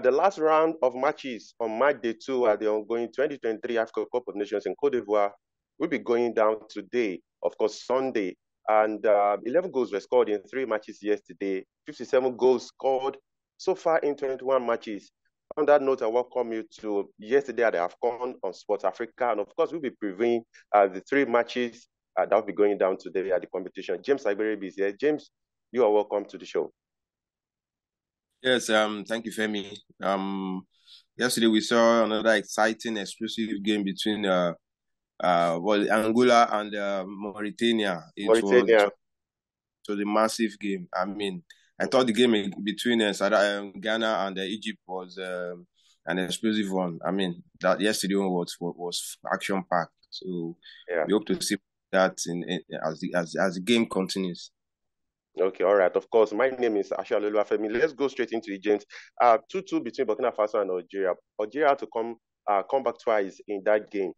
The last round of matches on match day 2 at the ongoing 2023 Africa Cup of Nations in Cote d'Ivoire will be going down today, of course, Sunday. And 11 goals were scored in 3 matches yesterday, 57 goals scored so far in 21 matches. On that note, I welcome you to yesterday at the AFCON on South Africa. And of course, we'll be previewing the 3 matches that will be going down today at the competition. James Agberebi is here. James, you are welcome to the show. Yes, thank you, Femi. Yesterday we saw another exciting, explosive game between Angola and Mauritania. It was a massive game. I mean, I thought the game between Ghana and Egypt was an explosive one. I mean, that yesterday one was action packed. So we hope to see that as the game continues. Okay, all right. Of course, my name is Asha Loluwafemi. Let's go straight into it, James. 2-2 between Burkina Faso and Algeria. Algeria had to come back twice in that game.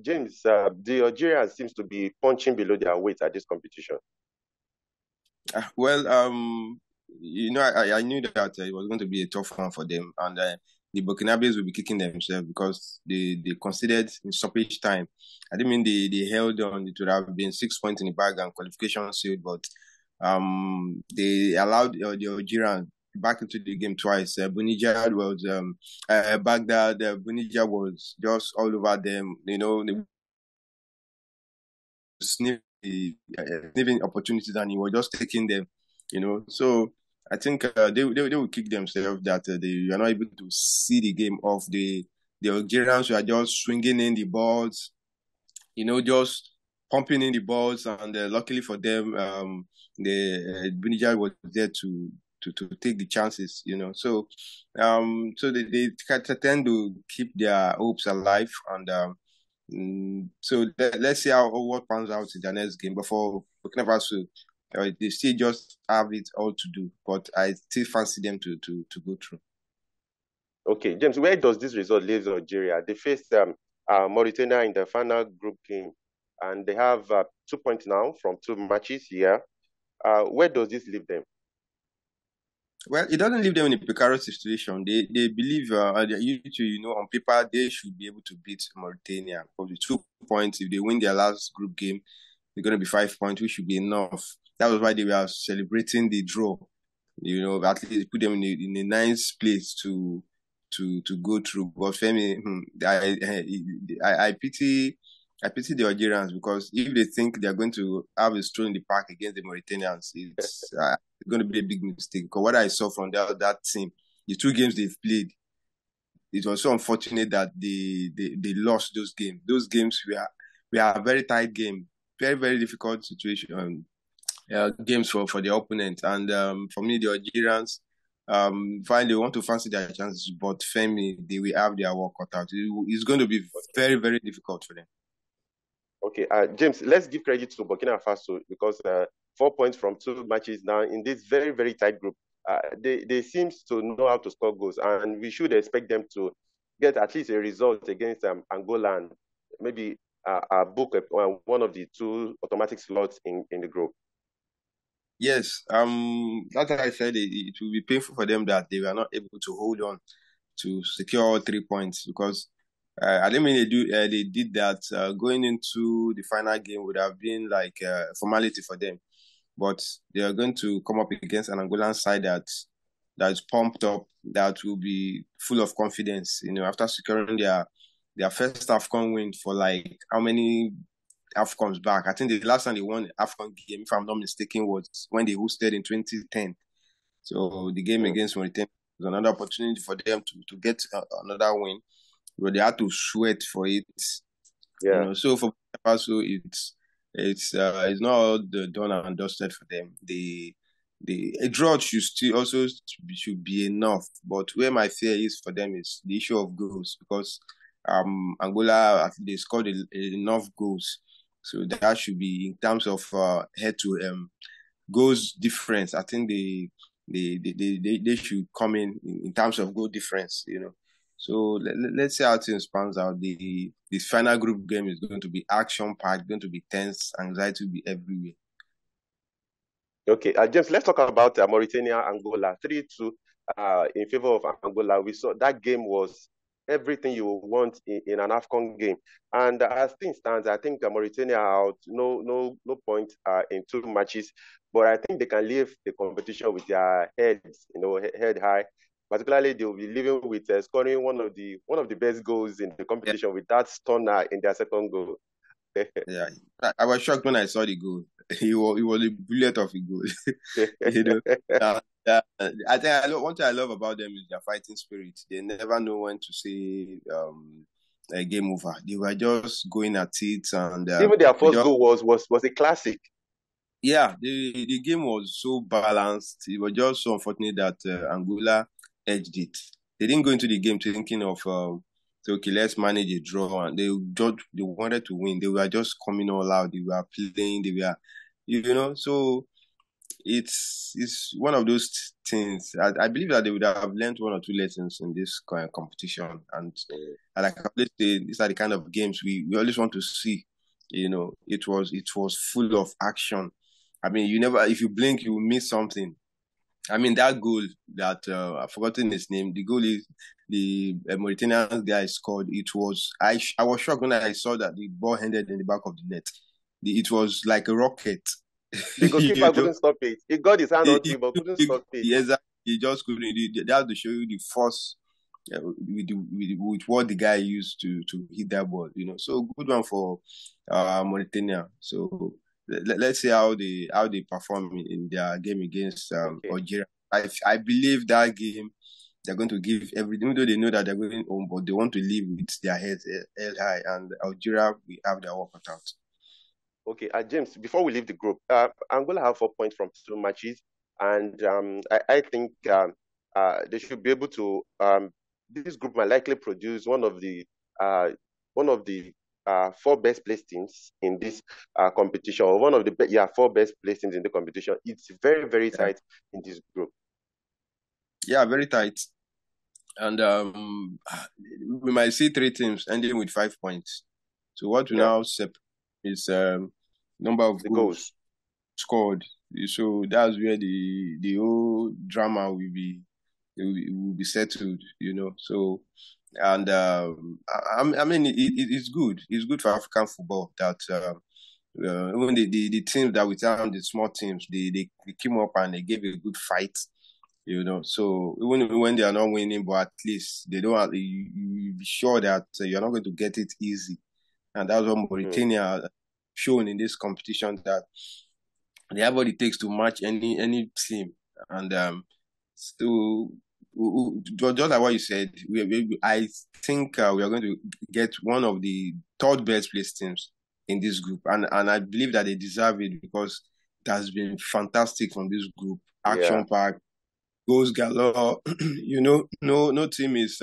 James, the Algerians seems to be punching below their weight at this competition. Well, you know, I knew that it was going to be a tough one for them, and the Burkinabes will be kicking themselves because they considered in stoppage time. I didn't mean they held on. It would have been 6 points in the bag and qualification sealed, but they allowed the Algerians back into the game twice. Bunija was Baghdad. Bunija was just all over them. You know, sniffing opportunities, and he was just taking them. You know, so I think they will kick themselves that they are not able to see the game off. The Algerians were just swinging in the balls. You know, just pumping in the balls, and luckily for them, Bunija was there to take the chances, you know. So they tend to keep their hopes alive, and so let's see what pans out in the next game. But for Burkina Faso, they still just have it all to do, but I still fancy them to go through. Okay, James, where does this result leave Algeria? They faced Mauritania in the final group game, and they have 2 points now from 2 matches here. Where does this leave them? Well, it doesn't leave them in a precarious situation. They believe, you know, on paper, they should be able to beat Mauritania. For the 2 points, if they win their last group game, they're going to be 5 points, which should be enough. That was why they were celebrating the draw. You know, at least put them in a nice place to go through. But Femi, I pity the Algerians, because if they think they're going to have a stroll in the park against the Mauritanians, it's going to be a big mistake. Because what I saw from that team, the 2 games they've played, it was so unfortunate that they lost those games. Those games we are a very tight game, very, very difficult situation, games for the opponent. And for me, the Algerians, fine, they want to fancy their chances, but Femi, they will have their work cut out. It's going to be very, very difficult for them. Okay, James, let's give credit to Burkina Faso, because 4 points from 2 matches now in this very, very tight group. They seem to know how to score goals, and we should expect them to get at least a result against Angola, and maybe book one of the 2 automatic slots in the group. Yes, that's why I said it will be painful for them that they were not able to hold on to secure 3 points, because I didn't mean they did that. Going into the final game would have been like a formality for them, but they are going to come up against an Angolan side that's pumped up, that will be full of confidence. You know, after securing their first AFCON win for like how many AFCONs back? I think the last time they won the AFCON game, if I'm not mistaken, was when they hosted in 2010. So the game against Mauritania was another opportunity for them to get another win. But they had to sweat for it. Yeah. You know, so for Faso, it's not all done and dusted for them. A draw should be enough. But where my fear is for them is the issue of goals, because Angola, I think they scored enough goals, so that should be in terms of head to goals difference. I think they should come in terms of goal difference. You know. So let's see how things pans out. This final group game is going to be action-packed, going to be tense, anxiety will be everywhere. Okay, James, let's talk about Mauritania, Angola, 3-2. in favor of Angola. We saw that game was everything you want in an AFCON game. And as things stands, I think Mauritania are out, no point in 2 matches. But I think they can leave the competition with their heads, head high. Particularly, they will be leaving with scoring one of the best goals in the Yeah, competition with that stunner in their second goal. yeah. I was shocked when I saw the goal. He was a bullet of a goal. you know. I think one thing I love about them is their fighting spirit. They never know when to say a game over. They were just going at it, and Even their we first just goal was a classic. yeah. The game was so balanced. It was just so unfortunate that Angola edged it. They didn't go into the game thinking of so okay, let's manage a draw, and they wanted to win. They were just coming all out. They were playing. They were, so it's one of those things. I believe that they would have learned one or two lessons in this kind of competition. And like I always say, these are the kind of games we always want to see. It was full of action. I mean, if you blink, you will miss something. I mean, that goal that I've forgotten his name. The goal is the Mauritanian guy scored. I was shocked when I saw that the ball ended in the back of the net. It was like a rocket. The goalkeeper you know, couldn't stop it. He got his hand on it, but couldn't stop it. Yes, he just couldn't. That to show you the force with what the guy used to hit that ball. So good one for Mauritania. So let's see how they perform in their game against Algeria. I believe that game they're going to give everything, even though they know that they're going home, but they want to leave with their heads held high. And Algeria, we have their work cut out. Okay, James, before we leave the group, Angola have 4 points from 2 matches, and I think they should be able to. This group might likely produce one of the 4 best placed teams in this competition, or one of the 4 best placed teams in the competition. It's very, very tight in this group. Yeah, very tight. And we might see 3 teams ending with 5 points. So what we now separate is number of goals scored. So that's where the whole drama will be settled. So, and I mean it's good. It's good for African football that even the teams that we tell the small teams they came up and they gave a good fight. So even when they are not winning, but at least they don't have, you be sure that you're not going to get it easy. And that's what Mauritania shown in this competition, that they have what it takes to match any team. And so just like what you said, I think we are going to get one of the 3rd best placed teams in this group, and I believe that they deserve it because it has been fantastic from this group. Action pack, goals galore. No team is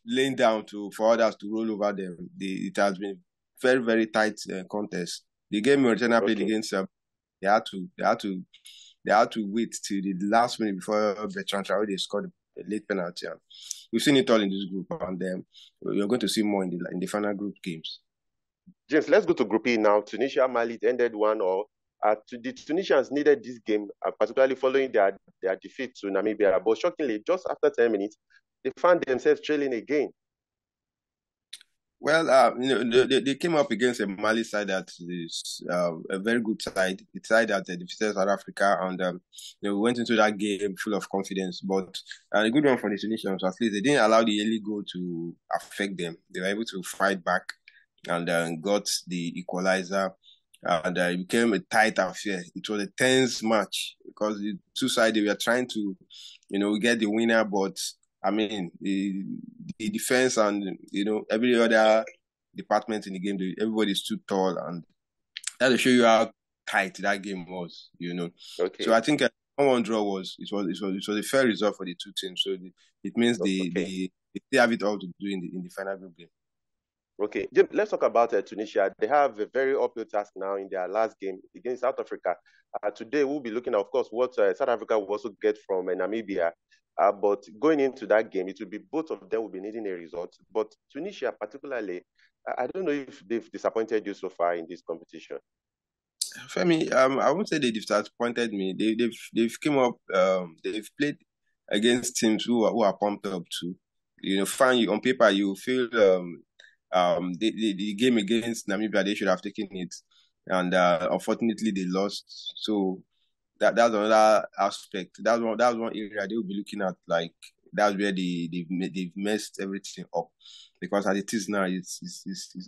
laying down for others to roll over them. It has been very, very tight contest. The game Mauritania played against they had to wait till the last minute before Bertrand Traoré scored a late penalty. And we've seen it all in this group, and you're going to see more in the final group games. James, let's go to Group E now. Tunisia, Mali ended 1-1. The Tunisians needed this game, particularly following their defeat to Namibia. But shockingly, just after 10 minutes, they found themselves trailing again. Well, they came up against a Mali side that is a very good side. It's a side that defeated South Africa, and they went into that game full of confidence. But a good one for the Tunisians, at least they didn't allow the early goal to affect them. They were able to fight back and got the equalizer. And it became a tight affair. It was a tense match because the two sides, they were trying to, get the winner. But, I mean, the defense and, every other department in the game, everybody stood tall. And that will show you how tight that game was, Okay. So I think a 1-1 draw was a fair result for the two teams. So it means they still have it all to do in the final group game. Okay, Jim, let's talk about Tunisia. They have a very uphill task now in their last game against South Africa. Today, we'll be looking at, of course, what South Africa will also get from Namibia. But going into that game, it will be both of them will be needing a result. But Tunisia, particularly, I don't know if they've disappointed you so far in this competition. Femi, I won't say they disappointed me. They've came up. They've played against teams who are pumped up too. Fine. On paper, you feel the game against Namibia, they should have taken it, and unfortunately they lost. So that's another aspect. That's one area they will be looking at. Like that's where they've messed everything up, because as it is now, it's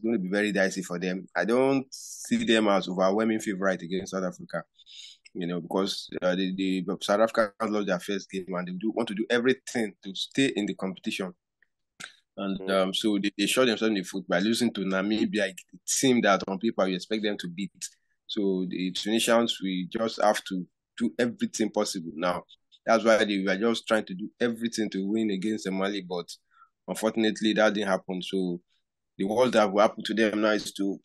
going to be very dicey for them. I don't see them as overwhelming favorite against South Africa. Because the South Africa lost their first game and they want to do everything to stay in the competition. And so they shot themselves in the foot by losing to Namibia, a team that on paper you expect them to beat. So the Tunisians, we just have to do everything possible now. That's why they were just trying to do everything to win against Mali, but unfortunately that didn't happen. So the worst that will happen to them now is to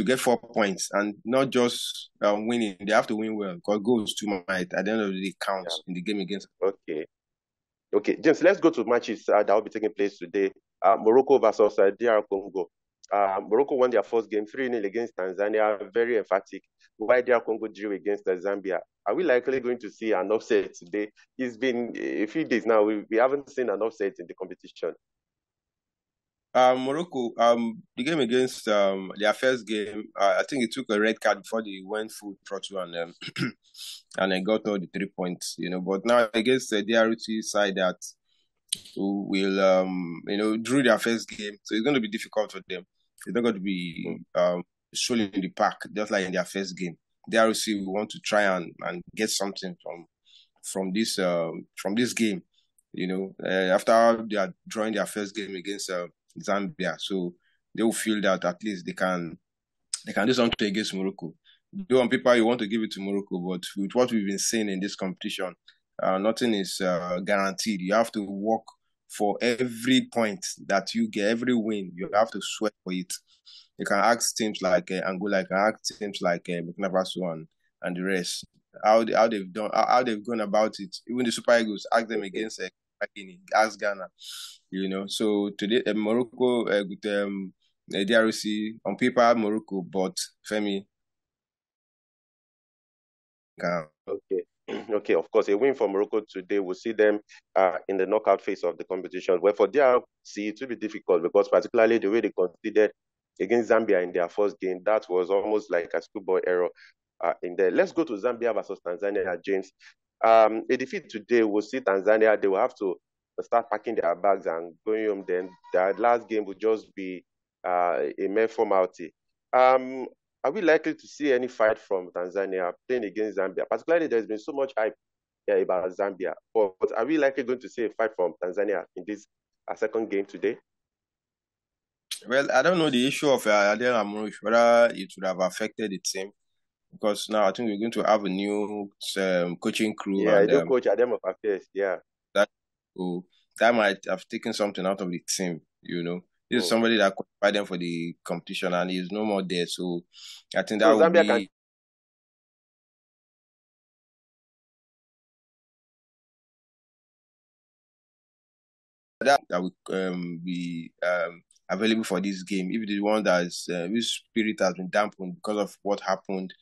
get 4 points and not just winning. They have to win well, because goals too might at the end of the day count in the game against. Okay, James, let's go to matches that will be taking place today. Morocco versus DR Congo. Morocco won their first game 3-0 against Tanzania, very emphatic. While DR Congo drew against Zambia. Are we likely going to see an upset today? It's been a few days now. We haven't seen an upset in the competition. Morocco, the game against their first game, I think it took a red card before they went full throttle and and they got all the 3 points. But now against the DRC side that will drew their first game, so it's going to be difficult for them. It's not going to be showing in the park just like in their first game. DRC will want to try and get something from this game. After they are drawing their first game against Zambia, so they will feel that at least they can do something against Morocco. Though on paper you want to give it to Morocco, but with what we've been seeing in this competition, nothing is guaranteed. You have to work for every point that you get, every win. You have to sweat for it. You can ask teams like Angola, you can ask teams like Burkina Faso and the rest how they've gone about it. Even the Super Eagles, ask them against Guinea, ask Ghana. So today Morocco with DRC on paper Morocco, but Femi. Okay, of course, a win for Morocco today will see them in the knockout phase of the competition. Where for DRC, it will be difficult because particularly the way they conceded against Zambia in their first game, that was almost like a schoolboy error in there. Let's go to Zambia versus Tanzania, James. A defeat today will see Tanzania. They will have to start packing their bags and going home. Then their last game will just be a mere formality. Are we likely to see any fight from Tanzania playing against Zambia? Particularly, there's been so much hype about Zambia. But are we likely going to see a fight from Tanzania in this second game today? Well, I don't know the issue of Adel Amrouche, whether it would have affected the team, because now I think we're going to have a new coaching crew. Yeah, and, a new coach, Adem of Affairs, yeah. That might have taken something out of the team, This is somebody that qualified them for the competition and he's no more there. So I think that would be... That would be available for this game. If the one that is whose spirit has been dampened because of what happened,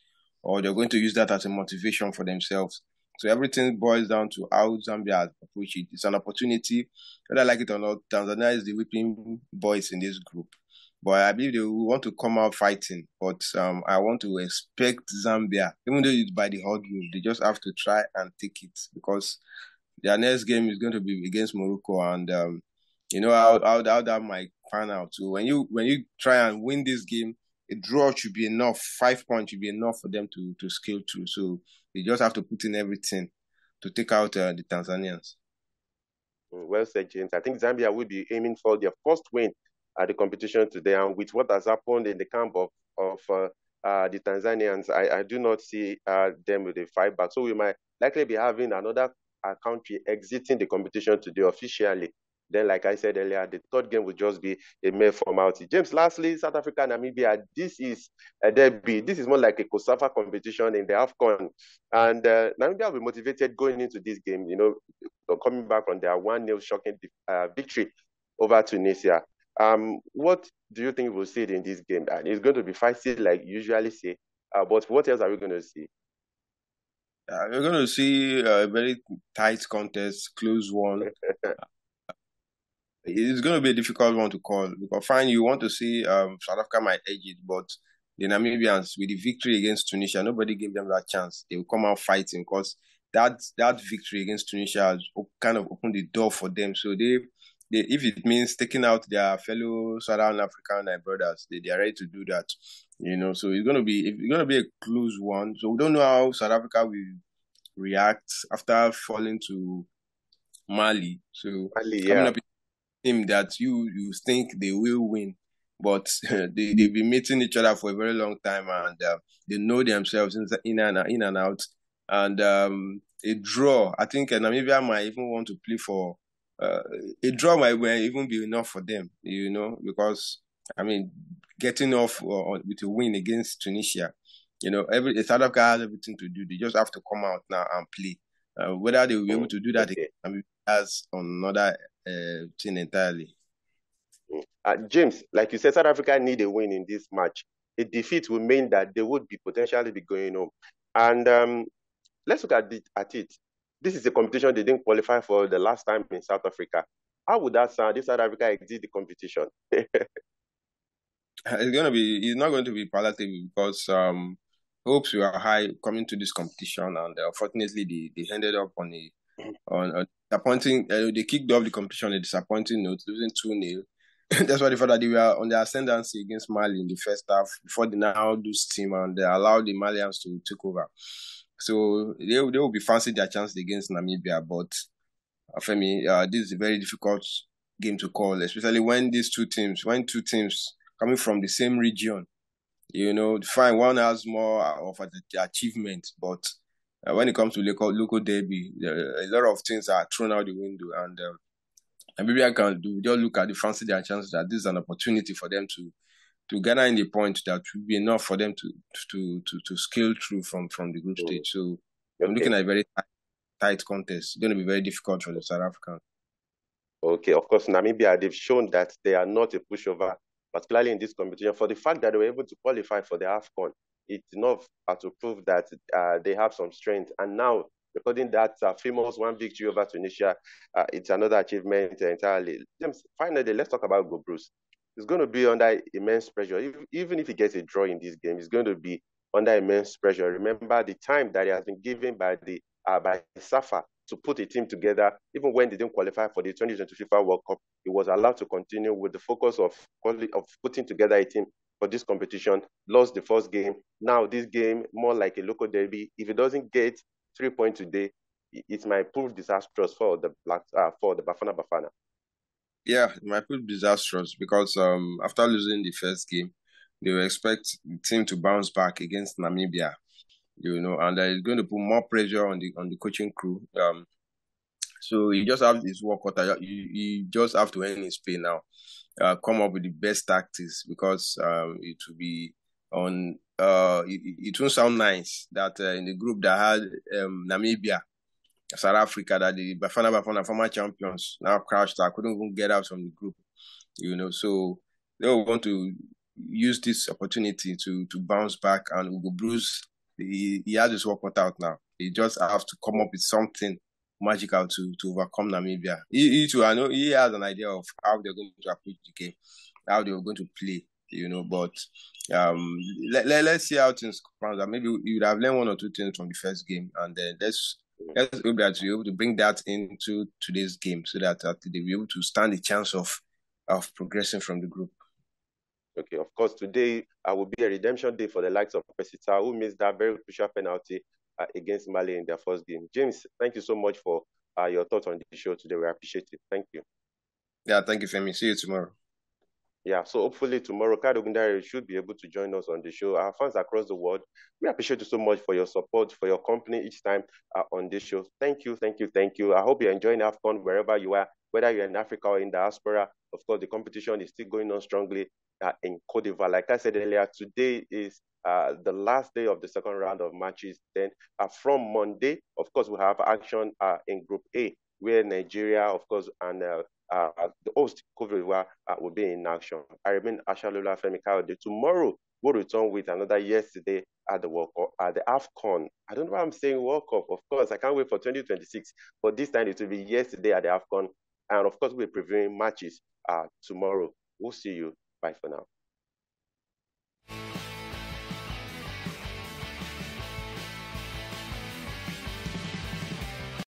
or they're going to use that as a motivation for themselves. So everything boils down to how Zambia approach it. It's an opportunity, whether I like it or not. Tanzania is the whipping boys in this group, but I believe they will want to come out fighting. But I want to expect Zambia, even though it's by the hard rule, they just have to try and take it, because their next game is going to be against Morocco, and how that might pan out. So when you try and win this game, a draw should be enough. 5 points should be enough for them to scale through. So they just have to put in everything to take out the Tanzanians. Well said, James. I think Zambia will be aiming for their first win at the competition today. And with what has happened in the camp of the Tanzanians, I do not see them with a fight back. So we might likely be having another country exiting the competition today officially. Then, like I said earlier, the third game will just be a mere formality. James, lastly, South Africa and Namibia, this is a derby. This is more like a COSAFA competition in the AFCON. And Namibia will be motivated going into this game, coming back on their 1-0 shocking victory over Tunisia. What do you think we'll see in this game? And it's going to be feisty, like you usually say, But what else are we going to see? We're going to see a very tight contest, close one. It's going to be a difficult one to call because fine, you want to see South Africa might edge it, but the Namibians with the victory against Tunisia, nobody gave them that chance. They will come out fighting because that victory against Tunisia has kind of opened the door for them. So they if it means taking out their fellow Southern African brothers, they are ready to do that. So it's going to be a close one. So we don't know how South Africa will react after falling to Mali. So Mali, coming yeah. up team that you think they will win, but they've been meeting each other for a very long time, and they know themselves in and out. And a draw, I think Namibia might even want to play for a draw might even be enough for them, because getting off with a win against Tunisia, every South Africa has everything to do. They just have to come out now and play. Whether they will be able to do that, as on another thing entirely. James, like you said, South Africa need a win in this match. A defeat will mean that they would potentially be going home. And let's look at it. This is a competition they didn't qualify for the last time in South Africa. How would that sound if South Africa exit the competition? It's not going to be palatable because hopes were high coming to this competition, and unfortunately they ended up on a disappointing. They kicked off the competition on a disappointing note, losing 2-0. That's why the fact that they were on the ascendancy against Mali in the first half before they now lose team and they allowed the Malians to take over. So they will be fancying their chance against Namibia, but for me, this is a very difficult game to call, especially when two teams coming from the same region, fine, one has more of an achievement, but when it comes to local derby, a lot of things are thrown out the window, and maybe I can just look at the fancy their chances that this is an opportunity for them to gather in the point that will be enough for them to scale through from the group stage. So I'm looking at a very tight contest. It's going to be very difficult for the South Africans. Okay, of course, Namibia, they've shown that they are not a pushover, particularly in this competition. For the fact that they were able to qualify for the AFCON, it's enough to prove that they have some strength. And now, recording that famous one victory over Tunisia, it's another achievement entirely. James, finally, let's talk about Go Bruce. He's going to be under immense pressure. Even if he gets a draw in this game, he's going to be under immense pressure. Remember the time that he has been given by SAFA to put a team together. Even when they didn't qualify for the 2020 FIFA World Cup, he was allowed to continue with the focus of putting together a team for this competition. Lost the first game. Now this game, more like a local derby. If he doesn't get 3 points today, it might prove disastrous for the Bafana Bafana. Yeah, it might prove disastrous because after losing the first game, they will expect the team to bounce back against Namibia. And it's going to put more pressure on the coaching crew. So you just have this work out. You just have to earn his pay now. Come up with the best tactics because it will be on. It won't sound nice that in the group that had Namibia, South Africa, that the Bafana former champions now crashed. I couldn't even get out from the group. So they will want to use this opportunity to bounce back, and Ugo Bruce. He has his work cut out now. He just has to come up with something magical to overcome Namibia. I know he has an idea of how they're going to approach the game, how they're going to play, but let's see how things come out. Maybe you would have learned one or two things from the first game, and then let's hope that you're able to bring that into today's game so that they'll be able to stand the chance of progressing from the group. Okay, of course, today will be a redemption day for the likes of Pesita, who missed that very crucial penalty against Mali in their first game. James, thank you so much for your thoughts on the show today. We appreciate it. Thank you. Yeah, thank you, Femi. See you tomorrow. Yeah, so hopefully tomorrow, Amadou Gon Coulibaly should be able to join us on the show. Our fans across the world, we appreciate you so much for your support, for your company each time on this show. Thank you, thank you, thank you. I hope you're enjoying AFCON wherever you are, whether you're in Africa or in diaspora. Of course, the competition is still going on strongly in Cote d'Ivoire. Like I said earlier, today is the last day of the second round of matches. Then from Monday, of course, we have action in Group A, where Nigeria, of course, and the host Cote d'Ivoire will be in action. I remain Ashalula Femi Kayode. Tomorrow, We'll return with another yesterday at the World Cup, at the AFCON. I don't know why I'm saying World Cup. Of course, I can't wait for 2026. But this time it will be yesterday at the AFCON. And of course, we're previewing matches tomorrow. We'll see you. Bye for now.